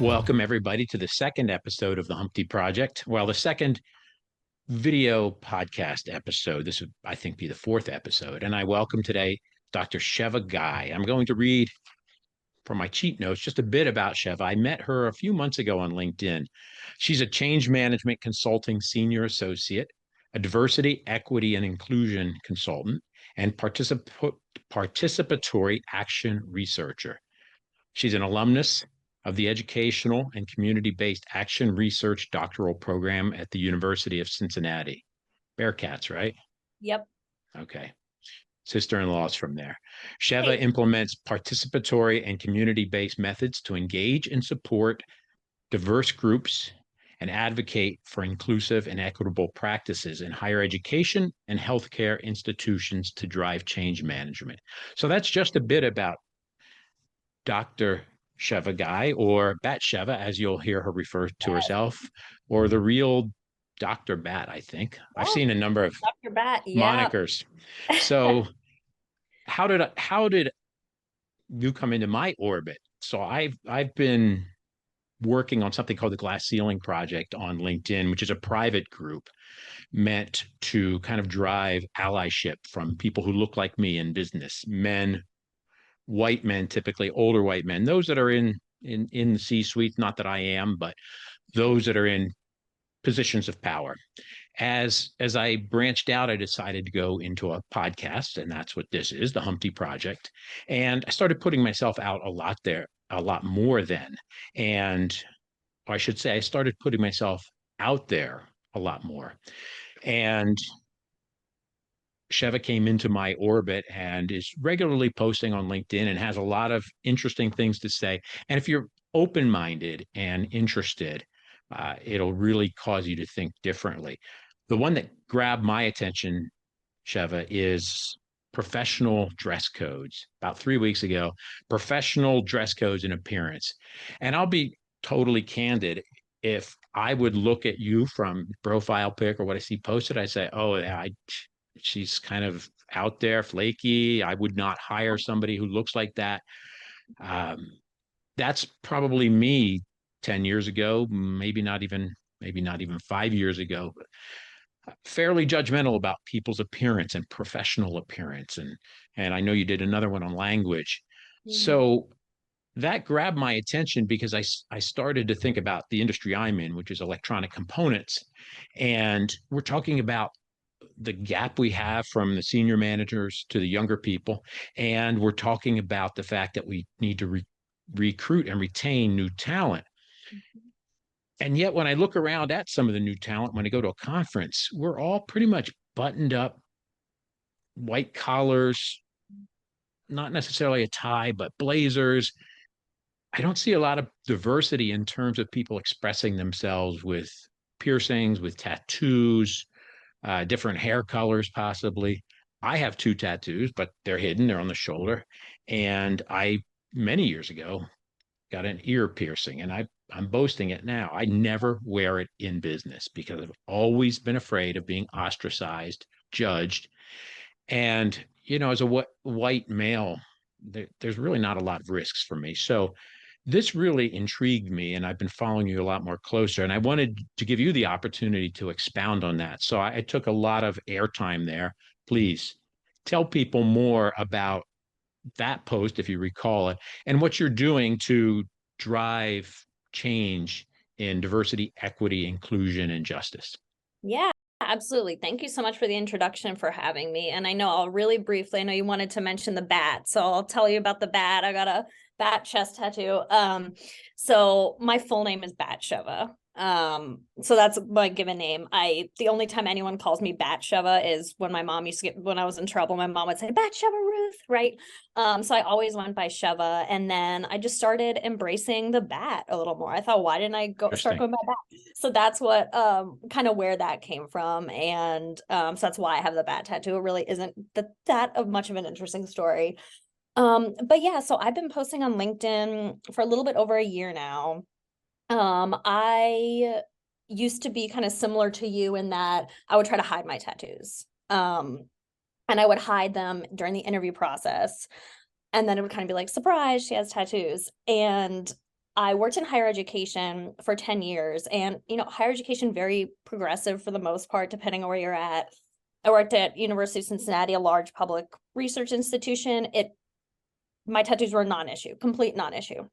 Welcome, everybody, to the second episode of the Humpty Project. Well, the second video podcast episode. This would, I think, be the fourth episode. And I welcome today Dr. Sheva Guy. I'm going to read from my cheat notes just a bit about Sheva. I met her a few months ago on LinkedIn. She's a change management consulting senior associate, a diversity, equity, and inclusion consultant, and participatory action researcher. She's an alumnus of the Educational and Community-Based Action Research Doctoral Program at the University of Cincinnati. Bearcats, right? Yep. Okay. Sister-in-law's from there. Sheva Hey. implements participatory and community-based methods to engage and support diverse groups and advocate for inclusive and equitable practices in higher education and healthcare institutions to drive change management. So that's just a bit about Dr. Sheva Guy, or Bat Sheva, as you'll hear her refer to herself, or the real Dr. Bat, I think. I've seen a number of Dr. Bat, monikers. So how did you come into my orbit? So I've been working on something called the Glass Ceiling Project on LinkedIn, which is a private group meant to kind of drive allyship from people who look like me in business, men, white men, typically older white men, those that are in the C-suite, not that I am, but those that are in positions of power. As I branched out, I decided to go into a podcast, and that's what this is, the Humpty Project. And I started putting myself out a lot more then. And or I should say, I started putting myself out there a lot more. And Sheva came into my orbit and is regularly posting on LinkedIn and has a lot of interesting things to say. And if you're open-minded and interested, it'll really cause you to think differently. The one that grabbed my attention, Sheva, is professional dress codes. About 3 weeks ago, professional dress codes and appearance. And I'll be totally candid. If I would look at you from profile pic or what I see posted, I say, oh, yeah, she's kind of out there, flaky. I would not hire somebody who looks like that. That's probably me 10 years ago, maybe not even 5 years ago. Fairly judgmental about people's appearance and professional appearance. And I know you did another one on language. So that grabbed my attention because I started to think about the industry I'm in, which is electronic components. And we're talking about the gap we have from the senior managers to the younger people. And we're talking about the fact that we need to recruit and retain new talent. And yet, when I look around at some of the new talent, when I go to a conference, we're all pretty much buttoned up, white collars, not necessarily a tie, but blazers. I don't see a lot of diversity in terms of people expressing themselves with piercings, with tattoos, different hair colors, possibly. I have 2 tattoos, but they're hidden, they're on the shoulder. And I, many years ago, got an ear piercing, and I'm boasting it now. I never wear it in business because I've always been afraid of being ostracized, judged. And, as a white male, there's really not a lot of risks for me. So this really intrigued me, and I've been following you a lot more closer. And I wanted to give you the opportunity to expound on that. So I took a lot of airtime there. Please tell people more about that post, if you recall it, and what you're doing to drive change in diversity, equity, inclusion, and justice. Yeah, absolutely. Thank you so much for the introduction, for having me. And I know I'll really briefly, I know you wanted to mention the bat, so I'll tell you about the bat. I got a bat chest tattoo. So my full name is Bat Sheva. So that's my given name. The only time anyone calls me Bat Sheva is when my mom used to when I was in trouble, my mom would say, Bat Sheva Ruth, right? So I always went by Sheva. And then I just started embracing the bat a little more. I thought, why didn't I start going by bat? So that's what, kind of where that came from. And so that's why I have the bat tattoo. It really isn't that of much of an interesting story. But yeah, so I've been posting on LinkedIn for a little bit over a year now. I used to be kind of similar to you in that I would try to hide my tattoos. And I would hide them during the interview process. And then it would kind of be like, surprise, she has tattoos. And I worked in higher education for 10 years, and higher education very progressive for the most part, depending on where you're at. I worked at University of Cincinnati, a large public research institution. My tattoos were a non-issue, complete non-issue.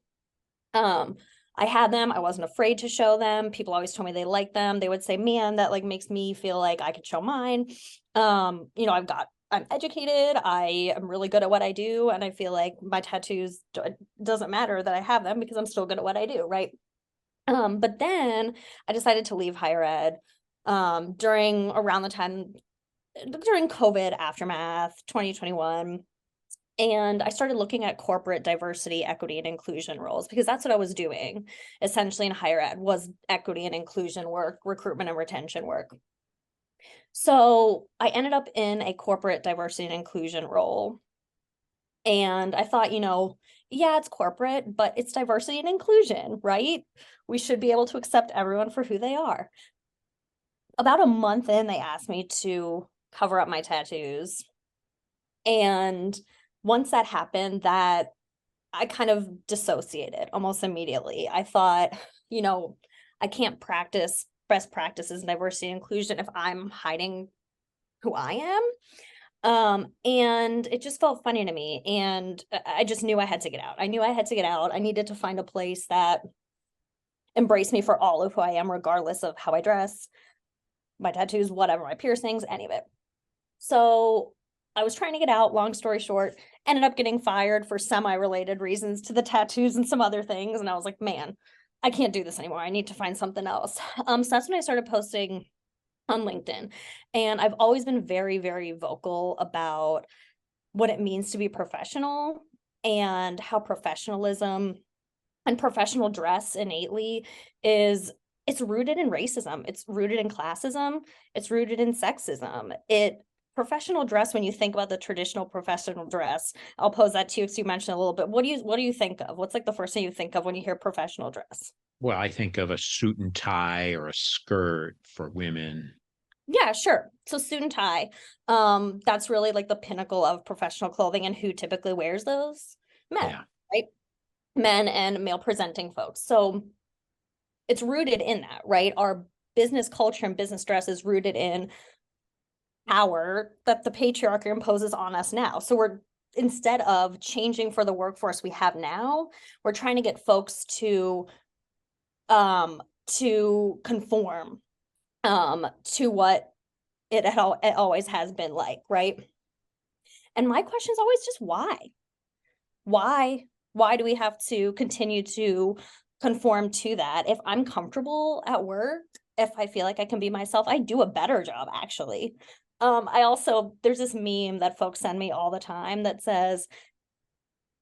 I had them. I wasn't afraid to show them. People always told me they liked them. They would say, man, that like makes me feel like I could show mine. I'm educated. I am really good at what I do. And I feel like my tattoos, it doesn't matter that I have them because I'm still good at what I do. Right. But then I decided to leave higher ed, during around the time during COVID aftermath, 2021. And I started looking at corporate diversity, equity, and inclusion roles because that's what I was doing essentially in higher ed was equity and inclusion work, recruitment and retention work. So I ended up in a corporate diversity and inclusion role. And I thought, yeah, it's corporate, but it's diversity and inclusion, right? We should be able to accept everyone for who they are. About a month in, they asked me to cover up my tattoos. And once that happened, that I kind of dissociated almost immediately. I thought, I can't practice best practices in diversity and inclusion if I'm hiding who I am. And it just felt funny to me. And I just knew I had to get out. I knew I had to get out. I needed to find a place that embraced me for all of who I am, regardless of how I dress, my tattoos, whatever, my piercings, any of it. So I was trying to get out, long story short, ended up getting fired for semi-related reasons to the tattoos and some other things. And I was like, man, I can't do this anymore. I need to find something else. So that's when I started posting on LinkedIn. And I've always been very, very vocal about what it means to be professional and how professionalism and professional dress innately it's rooted in racism. It's rooted in classism. It's rooted in sexism. Professional dress, when you think about the traditional professional dress, I'll pose that to you because you mentioned a little bit. What do you think of? What's like the first thing you think of when you hear professional dress? Well, I think of a suit and tie or a skirt for women. Yeah, sure. So suit and tie. That's really like the pinnacle of professional clothing, and who typically wears those? Men, Yeah. right? Men and male presenting folks. So it's rooted in that, right? Our business culture and business dress is rooted in power that the patriarchy imposes on us now. So instead of changing for the workforce we have now, we're trying to get folks to conform to what it always has been like, right? And my question is always just why? Why do we have to continue to conform to that? If I'm comfortable at work, if I feel like I can be myself, I do a better job actually. There's this meme that folks send me all the time that says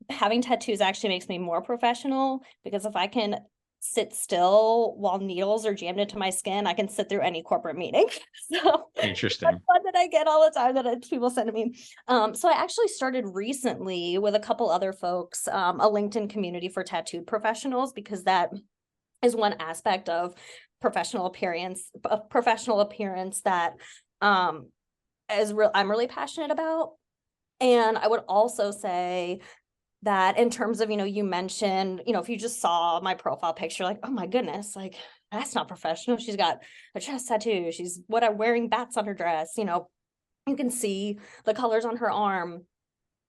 having tattoos actually makes me more professional because if I can sit still while needles are jammed into my skin, I can sit through any corporate meeting. So Interesting. that's one that I get all the time that people send to me. So I actually started recently with a couple other folks, a LinkedIn community for tattooed professionals, because that is one aspect of professional appearance that I'm really passionate about. And I would also say that in terms of, you mentioned, if you just saw my profile picture, like, oh my goodness, like that's not professional. She's got a chest tattoo. She's wearing bats on her dress. You can see the colors on her arm.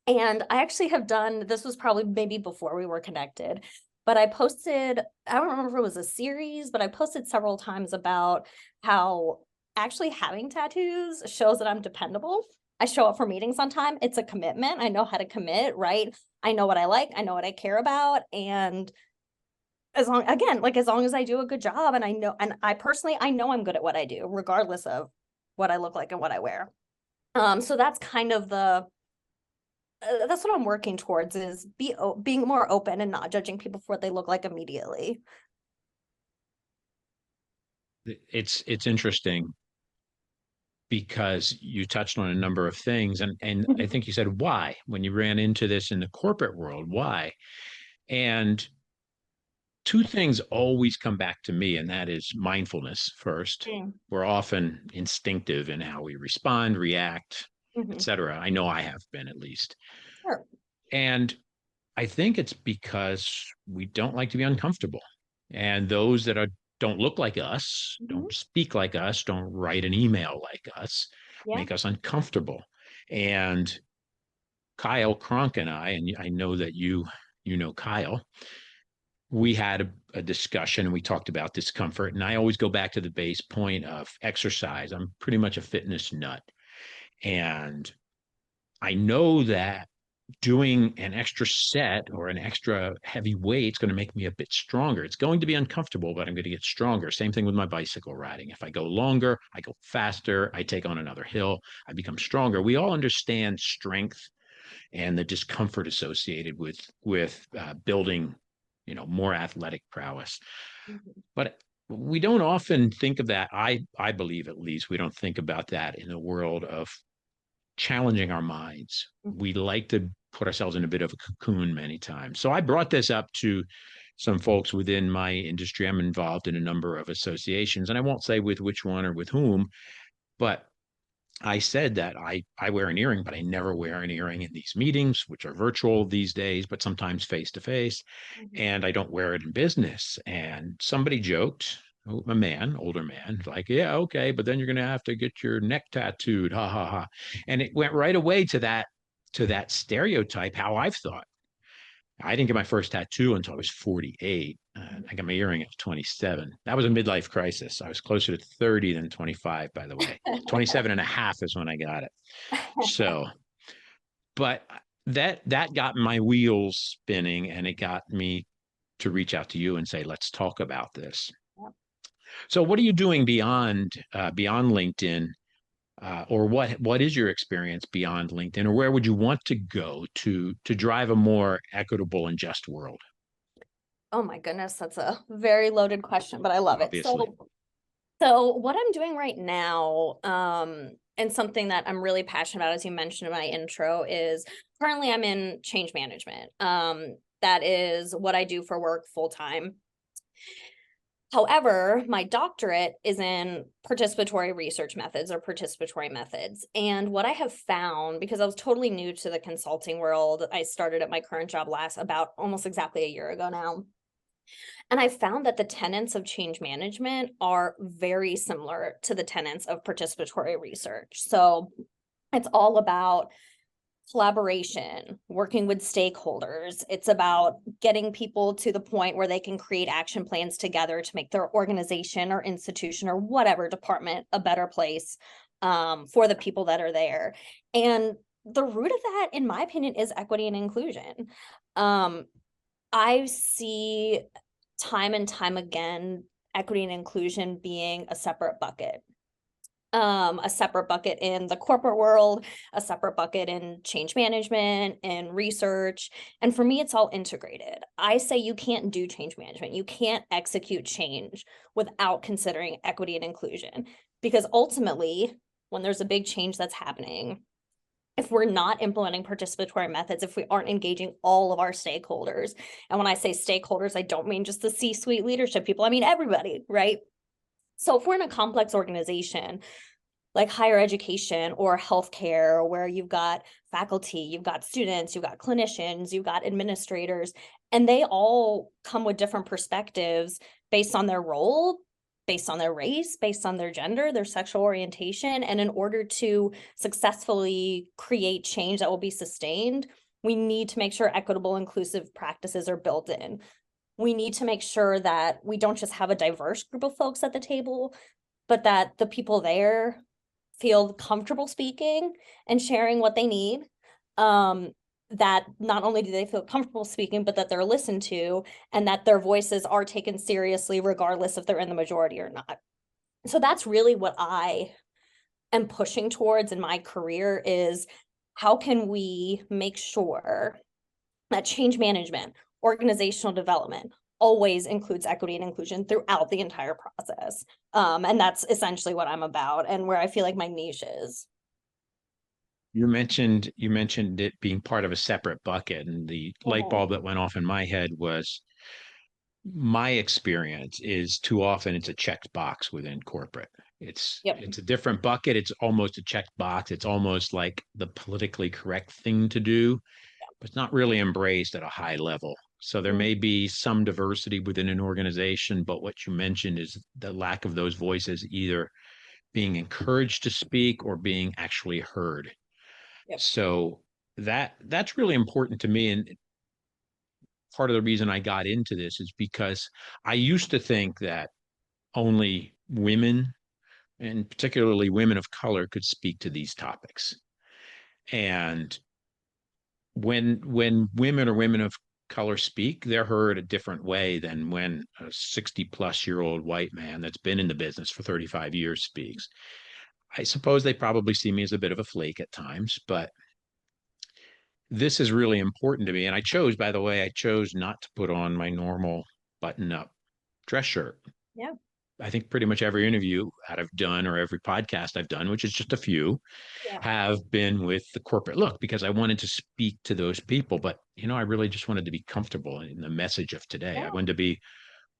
And I actually have this was probably maybe before we were connected, but I don't remember if it was a series, but I posted several times about how actually having tattoos shows that I'm dependable. I show up for meetings on time. It's a commitment. I know how to commit, right? I know what I like. I know what I care about. And as long as I do a good job and I know I'm good at what I do, regardless of what I look like and what I wear. So that's kind of that's what I'm working towards, is being more open and not judging people for what they look like immediately. It's interesting because you touched on a number of things, and I think you said why when you ran into this in the corporate world, why? And two things always come back to me, and that is mindfulness first. Mm. We're often instinctive in how we respond, react, Mhm. etc. I know I have been, at least. Sure. And I think it's because we don't like to be uncomfortable. And those that don't look like us, Mhm. don't speak like us, don't write an email like us, Yeah. make us uncomfortable. And Kyle Cronk and I know that you know Kyle, we had a discussion and we talked about discomfort. And I always go back to the base point of exercise. I'm pretty much a fitness nut. And I know that doing an extra set or an extra heavy weight is going to make me a bit stronger. It's going to be uncomfortable, but I'm going to get stronger. Same thing with my bicycle riding. If I go longer, I go faster, I take on another hill, I become stronger. We all understand strength and the discomfort associated with building, more athletic prowess. Mhm. But we don't often think of that. I believe at least we don't think about that in the world of challenging our minds. We like to put ourselves in a bit of a cocoon many times. So I brought this up to some folks within my industry. I'm involved in a number of associations, and I won't say with which one or with whom, but I said that I wear an earring, but I never wear an earring in these meetings, which are virtual these days, but sometimes face to face. Mhm. And I don't wear it in business. And somebody joked, a man, older man, like, yeah, okay, but then you're going to have to get your neck tattooed. Ha ha ha. And it went right away to that stereotype, how I've thought. I didn't get my first tattoo until I was 48. I got my earring at 27. That was a midlife crisis. I was closer to 30 than 25, by the way. 27 and a half is when I got it. So, but that got my wheels spinning and it got me to reach out to you and say, let's talk about this. So what are you doing beyond LinkedIn? Or what is your experience beyond LinkedIn, or where would you want to go to drive a more equitable and just world? Oh my goodness, that's a very loaded question, but I love it. Obviously. So what I'm doing right now, and something that I'm really passionate about, as you mentioned in my intro, is currently I'm in change management. That is what I do for work full time. However, my doctorate is in participatory research methods or participatory methods. And what I have found, because I was totally new to the consulting world, I started at my current job last about almost exactly a year ago now. And I found that the tenets of change management are very similar to the tenets of participatory research. So it's all about collaboration, working with stakeholders. It's about getting people to the point where they can create action plans together to make their organization or institution or whatever department a better place, for the people that are there. And the root of that, in my opinion, is equity and inclusion. Um, I see time and time again equity and inclusion being a separate bucket. A separate bucket in the corporate world, a separate bucket in change management and research. And for me, it's all integrated. I say you can't do change management. You can't execute change without considering equity and inclusion. Because ultimately, when there's a big change that's happening, if we're not implementing participatory methods, if we aren't engaging all of our stakeholders, and when I say stakeholders, I don't mean just the C-suite leadership people, I mean everybody, right? So if we're in a complex organization like higher education or healthcare, where you've got faculty, you've got students, you've got clinicians, you've got administrators, and they all come with different perspectives based on their role, based on their race, based on their gender, their sexual orientation. And in order to successfully create change that will be sustained, we need to make sure equitable, inclusive practices are built in. We need to make sure that we don't just have a diverse group of folks at the table, but that the people there feel comfortable speaking and sharing what they need. Um, that not only do they feel comfortable speaking, but that they're listened to and that their voices are taken seriously, regardless if they're in the majority or not. So that's really what I am pushing towards in my career is how can we make sure that change management, organizational development always includes equity and inclusion throughout the entire process. And that's essentially what I'm about and where I feel like my niche is. You mentioned it being part of a separate bucket, and the light Mhm. bulb that went off in my head was my experience is too often it's a checked box within corporate. Yep. It's a different bucket. It's almost a checked box. It's almost like the politically correct thing to do. but it's not really embraced at a high level. So there Mm. may be some diversity within an organization, but what you mentioned is the lack of those voices either being encouraged to speak or being actually heard. Yep. So that's really important to me. And part of the reason I got into this is because I used to think that only women, and particularly women of color, could speak to these topics. And when women or women of color speak, they're heard a different way than when a 60-plus-year-old white man that's been in the business for 35 years speaks. I suppose they probably see me as a bit of a flake at times, but this is really important to me. And I chose, by the way, I chose not to put on my normal button up dress shirt. Yeah. I think pretty much every interview that I've done or every podcast I've done, which is just a few, Yeah. have been with the corporate look because I wanted to speak to those people. But, I really just wanted to be comfortable in the message of today. I Yeah. wanted to be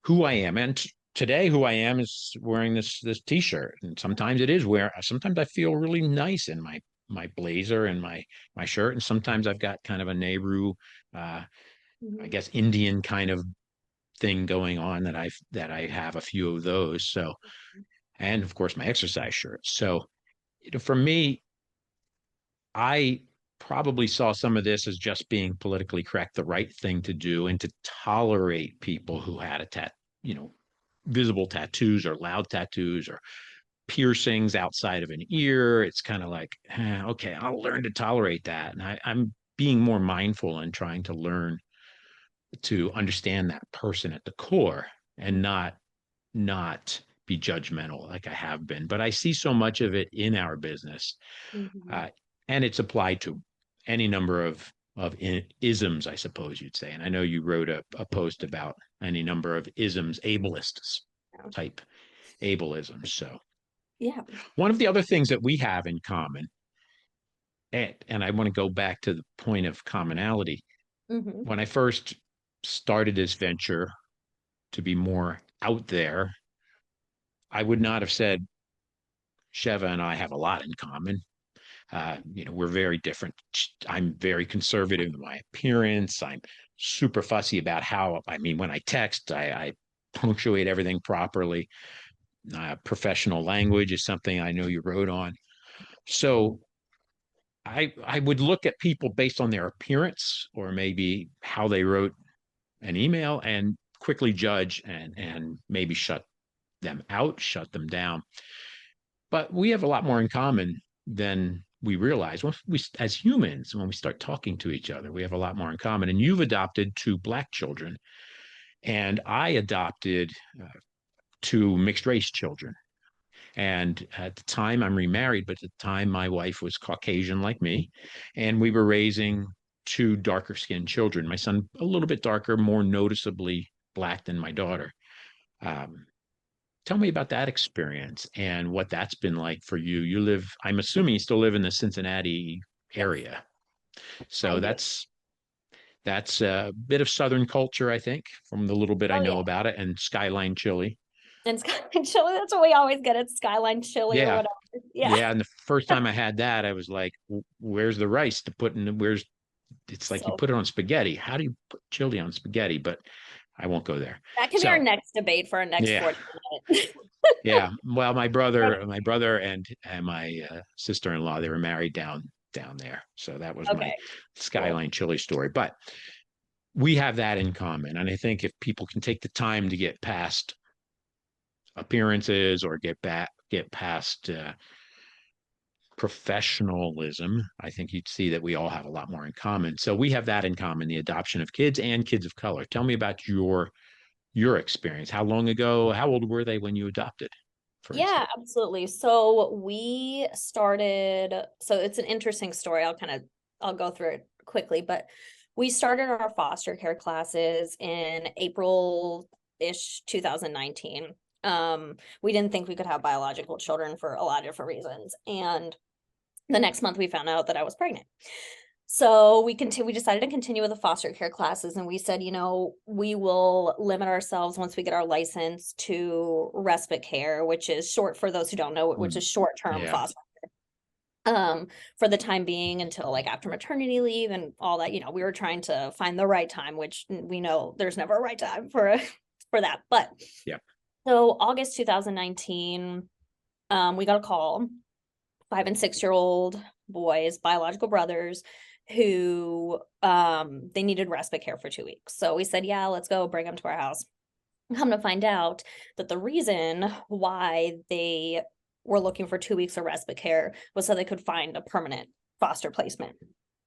who I am. And today, who I am is wearing this t-shirt. And sometimes it is sometimes I feel really nice in my blazer and my shirt. And sometimes I've got kind of a Nehru, I Mhm. guess, Indian kind of thing going on that I have a few of those. So, and of course my exercise shirts. So, for me, I probably saw some of this as just being politically correct, the right thing to do, and to tolerate people who had you know, visible tattoos or loud tattoos or piercings outside of an ear. It's kind of like, okay, I'll learn to tolerate that. And I'm being more mindful and trying to learn to understand that person at the core and not be judgmental like I have been. But I see so much of it in our business, Mhm. uh, and it's applied to any number of isms, I suppose you'd say. And I know you wrote a post about any number of isms, ableists Yeah. type ableisms. So Yeah. one of the other things that we have in common, and I want to go back to the point of commonality. Mhm. When I first started this venture to be more out there, I would not have said Sheva and I have a lot in common. We're very different. I'm very conservative in my appearance. I'm super fussy about when I text, I punctuate everything properly. Professional language is something I know you wrote on. So I would look at people based on their appearance or maybe how they wrote an email and quickly judge and maybe shut them out, shut them down. But we have a lot more in common than we realize. As humans, when we start talking to each other, we have a lot more in common. And you've adopted two Black children, and I adopted two mixed race children. And at the time, I'm remarried, but at the time, my wife was Caucasian like me, and we were raising two darker skinned children. My son, a little bit darker, more noticeably Black than my daughter. Um, Tell me about that experience and what that's been like for you. I'm assuming you still live in the Cincinnati Yes, area. I So do. that's a bit of Southern culture, I think, from the little bit I Oh know yeah. about it, and Skyline Chili. And Skyline Chili, that's what we always get at Skyline Chili or Yeah. whatever. Yeah. Yeah. And the first time I had that, I was like, where's the rice to put in? It's like you So put it on spaghetti. How do you put chili on spaghetti? But I won't go there. that can be our So, next debate for our next yeah. 40 minutes. Yeah. Well, my brother and my sister-in-law, they were married down there. So that was my Okay, cool. Skyline Chili story. But we have that in common. And I think if people can take the time to get past appearances or get past professionalism, I think you'd see that we all have a lot more in common. So we have that in common, the adoption of kids and kids of color. Tell me about your experience. How old were they when you adopted, for Yeah, instance? absolutely. So we started, so it's an interesting story. I'll go through it quickly, but we started our foster care classes in April-ish 2019. We didn't think we could have biological children for a lot of different reasons. And the next month we found out that I was pregnant. So we decided to continue with the foster care classes, and we said, we will limit ourselves once we get our license to respite care, which is short, for those who don't know, which Mm, is short-term yeah. foster. for the time being until like after maternity leave and all that. We were trying to find the right time, which we know there's never a right time for for that. But Yeah. so August 2019, we got a call, 5 and 6 year old boys, biological brothers, who they needed respite care for 2 weeks. So we said, yeah, let's go bring them to our house. Come to find out that the reason why they were looking for 2 weeks of respite care was so they could find a permanent foster placement,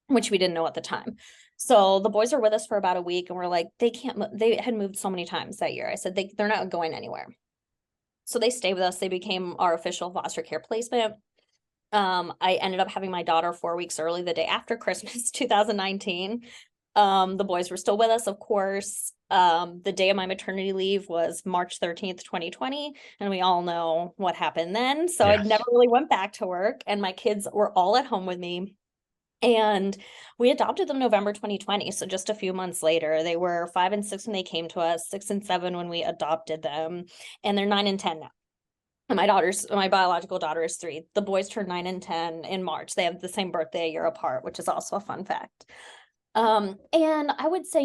which we didn't know at the time. So the boys are with us for about a week, and we're like, they can't, they had moved so many times that year. I said, they're not going anywhere. So they stayed with us. They became our official foster care placement. I ended up having my daughter 4 weeks early, the day after Christmas 2019. The boys were still with us, of course. The day of my maternity leave was March 13th, 2020, and we all know what happened then. So I never Yes. really went back to work, and my kids were all at home with me. And we adopted them November 2020. So just a few months later, they were 5 and 6 when they came to us, 6 and 7 when we adopted them, and they're 9 and 10 now. And my biological daughter is 3. The boys turned 9 and 10 in March. They have the same birthday a year apart, which is also a fun fact. And I would say,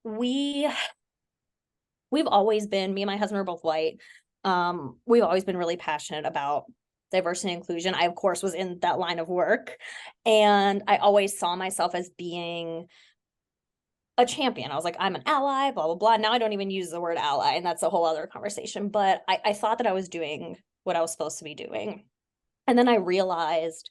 we've always been, me and my husband are both white. We've always been really passionate about diversity and inclusion. I, of course, was in that line of work, and I always saw myself as being a champion. I was like, I'm an ally, blah, blah, blah. Now I don't even use the word ally, and that's a whole other conversation. But I thought that I was doing what I was supposed to be doing. And then I realized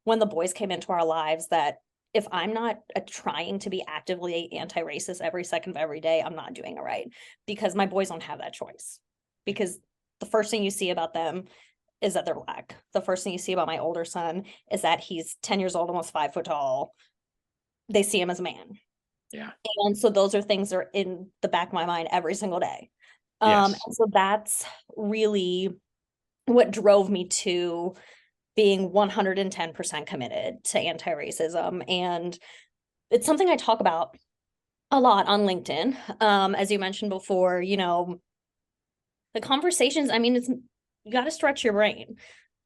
when the boys came into our lives that if I'm not trying to be actively anti-racist every second of every day, I'm not doing it right, because my boys don't have that choice. Because the first thing you see about them is that they're Black. The first thing you see about my older son is that he's 10 years old, almost 5 foot tall. They see him as a man. Yeah. And so those are things that are in the back of my mind every single day. Yes. And so that's really what drove me to being 110% committed to anti-racism. And it's something I talk about a lot on LinkedIn. As you mentioned before, the conversations, I mean, you got to stretch your brain.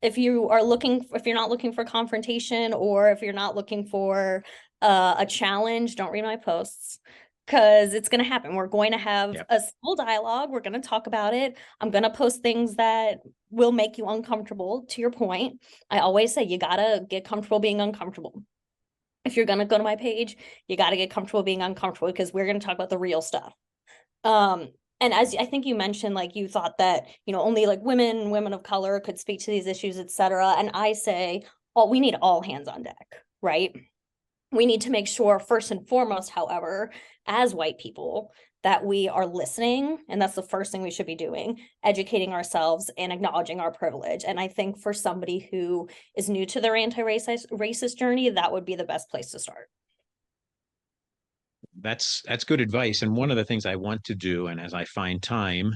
If you're not looking for confrontation, or if you're not looking for a challenge, don't read my posts, because it's going to happen. We're going to have Yep. a civil dialogue. We're going to talk about it. I'm going to post things that will make you uncomfortable. To your point, I always say you got to get comfortable being uncomfortable. If you're going to go to my page, you got to get comfortable being uncomfortable, because we're going to talk about the real stuff. And as I think you mentioned, like, you thought that, only like women of color could speak to these issues, etc. And I say, we need all hands on deck, right? We need to make sure, first and foremost, however, as white people, that we are listening. And that's the first thing we should be doing, educating ourselves and acknowledging our privilege. And I think for somebody who is new to their anti-racist journey, that would be the best place to start. That's good advice. And one of the things I want to do, and as I find time,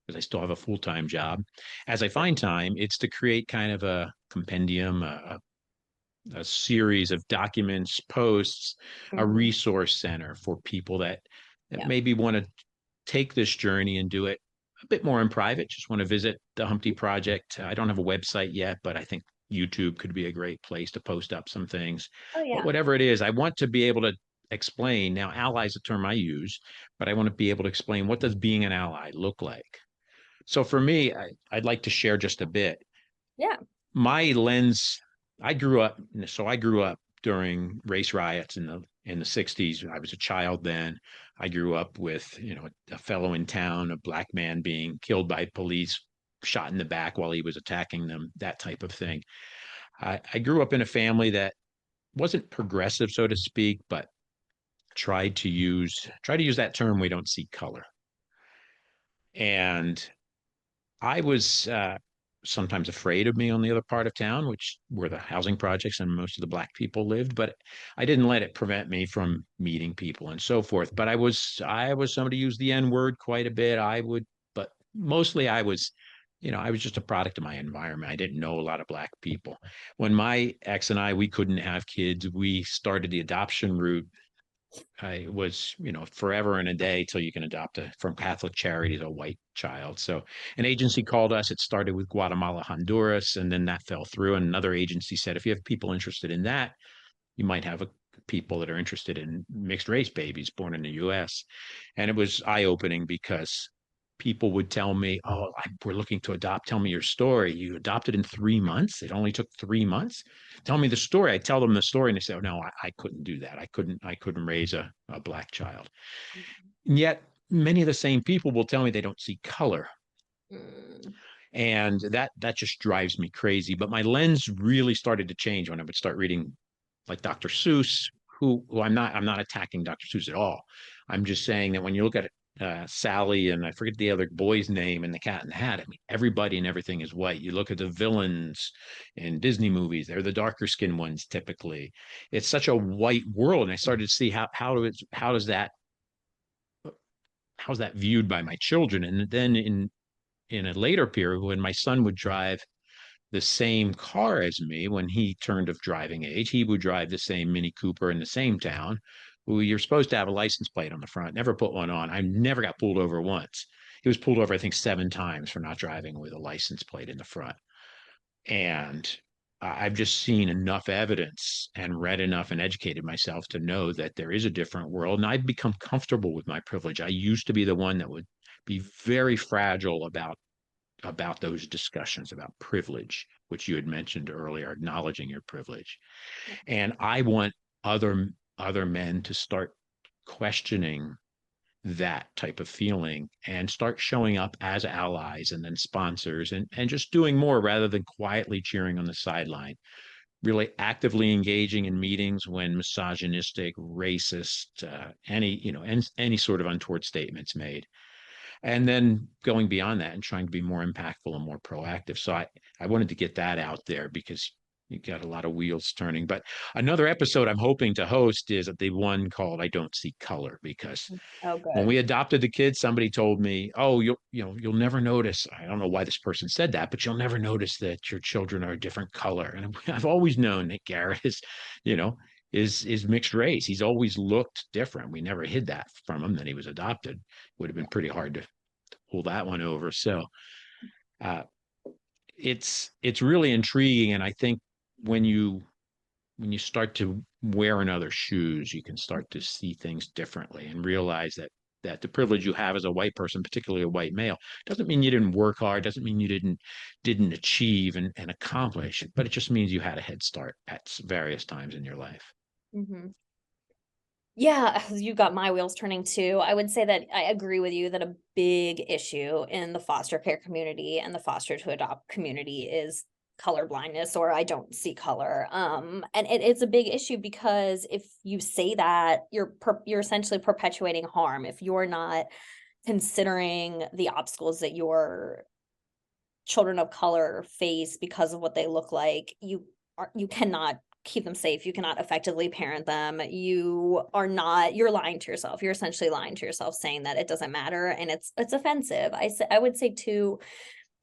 because I still have a full-time job, as I find time, it's to create kind of a compendium, a series of documents, posts, a Mhm. resource center for people that Yeah. maybe want to take this journey and do it a bit more in private, just want to visit the Humpty Project. I don't have a website yet, but I think YouTube could be a great place to post up some things. Oh, But yeah. whatever it is, I want to be able to explain. Now, ally is a term I use, but I want to be able to explain, what does being an ally look like? So for me, I'd like to share just a bit. Yeah. My lens, I grew up during race riots in the 60s. I was a child then. I grew up with, a fellow in town, a black man being killed by police, shot in the back while he was attacking them, that type of thing. I grew up in a family that wasn't progressive, so to speak, but try to use that term, we don't see color. And I was sometimes afraid of being on the other part of town, which were the housing projects and most of the black people lived, but I didn't let it prevent me from meeting people and so forth. But I was somebody who used the N word quite a bit. But mostly I was just a product of my environment. I didn't know a lot of black people. When my ex and we couldn't have kids, we started the adoption route I was, forever and a day till you can adopt from Catholic Charities a white child. So an agency called us. It started with Guatemala, Honduras, and then that fell through. And another agency said, if you have people interested in that, you might have people that are interested in mixed race babies born in the US. And it was eye opening because people would tell me, "Oh, we're looking to adopt. Tell me your story. You adopted in 3 months. It only took 3 months. Tell me the story." I tell them the story, and they say, "Oh no, I couldn't do that. I couldn't raise a black child." And yet, many of the same people will tell me they don't see color, Mm. and that just drives me crazy. But my lens really started to change when I would start reading like Dr. Seuss, who I'm not attacking Dr. Seuss at all. I'm just saying that when you look at Sally, and I forget the other boy's name in The Cat in the Hat, I mean, everybody and everything is white. You look at the villains in Disney movies, they're the darker skinned ones typically. It's such a white world. And I started to see how's that viewed by my children. And then in a later period, when my son would drive the same car as me when he turned of driving age. He would drive the same Mini Cooper in the same town. Well, you're supposed to have a license plate on the front. Never put one on. I never got pulled over once. He was pulled over, I think, 7 times for not driving with a license plate in the front. And I've just seen enough evidence and read enough and educated myself to know that there is a different world. And I've become comfortable with my privilege. I used to be the one that would be very fragile about those discussions about privilege, which you had mentioned earlier, acknowledging your privilege. And I want other men to start questioning that type of feeling and start showing up as allies and then sponsors and just doing more rather than quietly cheering on the sideline, really actively engaging in meetings when misogynistic, racist, any sort of untoward statements made, and then going beyond that and trying to be more impactful and more proactive. So I wanted to get that out there because you got a lot of wheels turning. But another episode I'm hoping to host is the one called "I Don't See Color," because Oh, when good. we adopted the kids, somebody told me, "Oh, you'll never notice." I don't know why this person said that, but you'll never notice that your children are a different color. And I've always known that Garrett you know, is mixed race. He's always looked different. We never hid that from him that he was adopted. Would have been pretty hard to pull that one over. So uh, it's really intriguing, and I think when you when you start to wear in other shoes, you can start to see things differently and realize that the privilege you have as a white person, particularly a white male, doesn't mean you didn't work hard, doesn't mean you didn't achieve and accomplish, but it just means you had a head start at various times in your life. Hmm. Yeah, you got my wheels turning too. I would say that I agree with you that a big issue in the foster care community and the foster to adopt community is color blindness, or I don't see color. And it's a big issue because if you say that, you're essentially perpetuating harm. If you're not considering the obstacles that your children of color face because of what they look like, you cannot keep them safe. You cannot effectively parent them. You're lying to yourself. You're essentially lying to yourself, saying that it doesn't matter, and it's offensive. I would say too,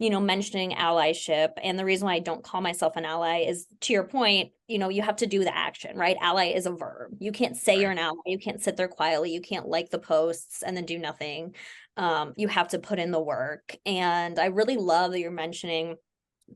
mentioning allyship, and the reason why I don't call myself an ally is, to your point, you have to do the action, right? Ally is a verb. You can't say you're Right. an ally. You can't sit there quietly. You can't like the posts and then do nothing. You have to put in the work. And I really love that you're mentioning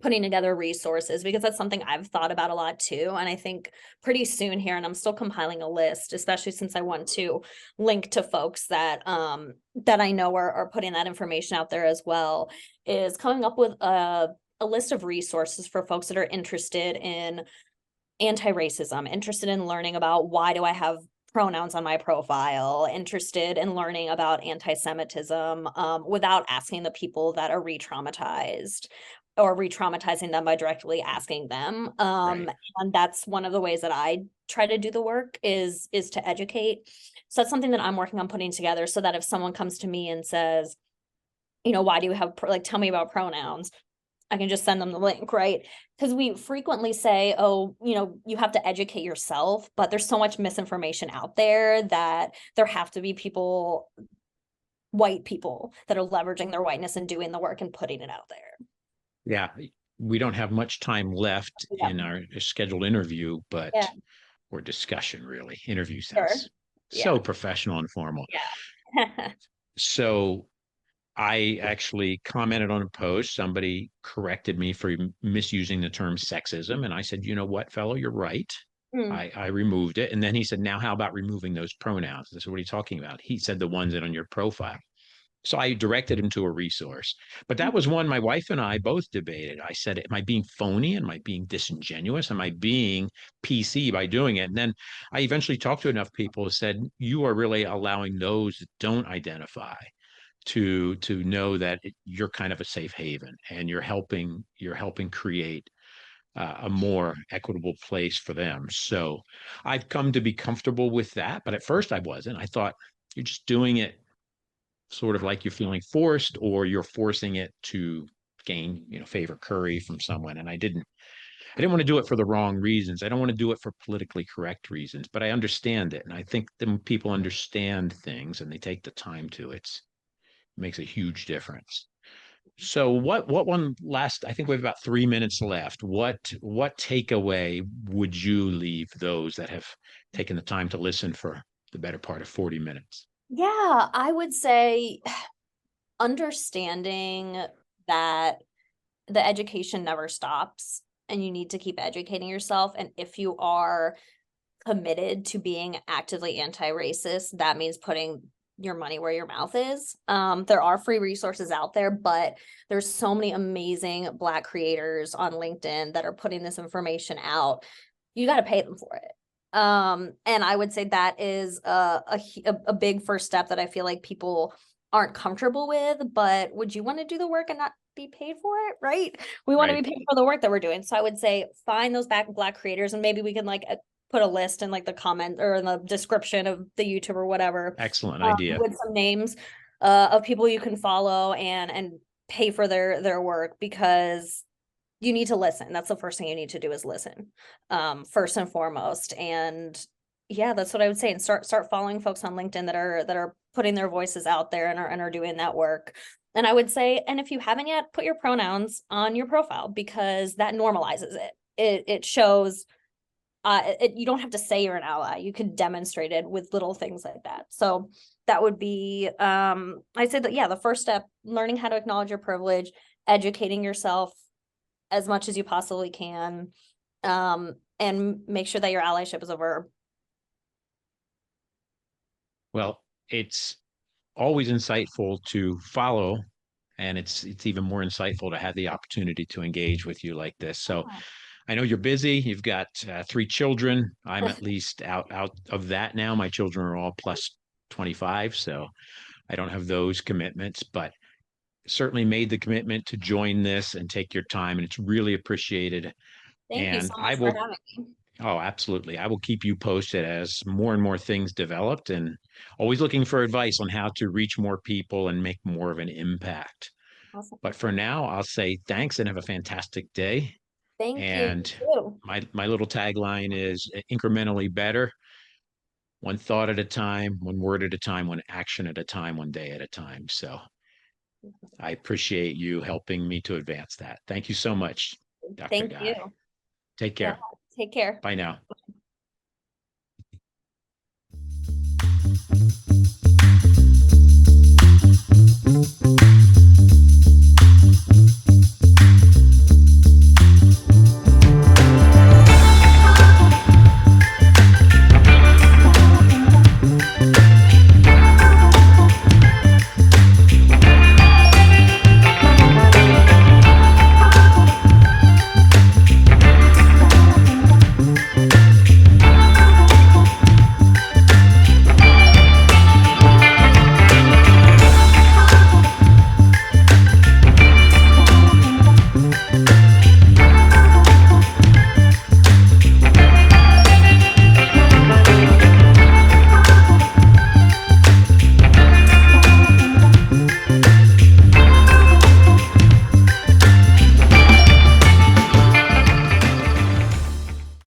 putting together resources, because that's something I've thought about a lot too. And I think pretty soon here, and I'm still compiling a list, especially since I want to link to folks that I know are putting that information out there as well, is coming up with a list of resources for folks that are interested in anti-racism, interested in learning about why do I have pronouns on my profile, interested in learning about anti-Semitism, without asking the people that are re-traumatized, or re-traumatizing them by directly asking them. Right. And that's one of the ways that I try to do the work, is to educate. So that's something that I'm working on putting together, so that if someone comes to me and says, why do you have, like, tell me about pronouns, I can just send them the link, right? Because we frequently say, oh, you have to educate yourself, but there's so much misinformation out there that there have to be people, white people, that are leveraging their whiteness and doing the work and putting it out there. Yeah. We don't have much time left Yeah, in our scheduled interview, yeah, but or discussion really. Interview sure. sounds So Yeah. professional and formal. Yeah. So I actually commented on a post. Somebody corrected me for misusing the term sexism. And I said, you know what, fellow, you're right. Mm, I removed it. And then he said, now how about removing those pronouns? I said, what are you talking about? He said, the ones that are on your profile. So I directed him to a resource. But that mm, was one my wife and I both debated. I said, am I being phony? Am I being disingenuous? Am I being PC by doing it? And then I eventually talked to enough people who said, you are really allowing those that don't identify to know that you're kind of a safe haven and you're helping create a more equitable place for them. So I've come to be comfortable with that, but at first I wasn't. I thought you're just doing it sort of like you're feeling forced or you're forcing it to gain, favor curry from someone. And I didn't want to do it for the wrong reasons. I don't want to do it for politically correct reasons, but I understand it. And I think when people understand things and they take the time to, it makes a huge difference. So what one last, I think we have about 3 minutes left. What takeaway would you leave those that have taken the time to listen for the better part of 40 minutes? yeah, I would say understanding that the education never stops and you need to keep educating yourself. And if you are committed to being actively anti-racist, that means putting your money where your mouth is. There are free resources out there, but there's so many amazing Black creators on LinkedIn that are putting this information out. You got to pay them for it. And I would say that is a big first step that I feel like people aren't comfortable with, but would you want to do the work and not be paid for it, right? We want to Right. be paid for the work that we're doing. So I would say find those Black creators, and maybe we can like put a list in like the comment or in the description of the YouTube or whatever, Excellent idea. with some names of people you can follow and pay for their work, because you need to listen. That's the first thing you need to do is listen, first and foremost. And yeah, that's what I would say. And start following folks on LinkedIn that are putting their voices out there and are doing that work. And I would say, and if you haven't yet, put your pronouns on your profile, because that normalizes it. It shows you don't have to say you're an ally. You can demonstrate it with little things like that. So that would be I'd say that, yeah, the first step, learning how to acknowledge your privilege, educating yourself as much as you possibly can, and make sure that your allyship is a verb. Well, it's always insightful to follow, and it's even more insightful to have the opportunity to engage with you like this. So I know you're busy. You've got 3 children. I'm at least out of that now. My children are all plus 25, so I don't have those commitments, but certainly made the commitment to join this and take your time, and it's really appreciated. Thank you so And I much for will, having me. oh, absolutely. I will keep you posted as more and more things developed, and always looking for advice on how to reach more people and make more of an impact. Awesome. But for now, I'll say thanks and have a fantastic day. Thank you. And You too. my little tagline is incrementally better, one thought at a time, one word at a time, one action at a time, one day at a time. So I appreciate you helping me to advance that. Thank you so much, Dr. Thank you. Guy. Take Yeah. care. Take care. Bye now.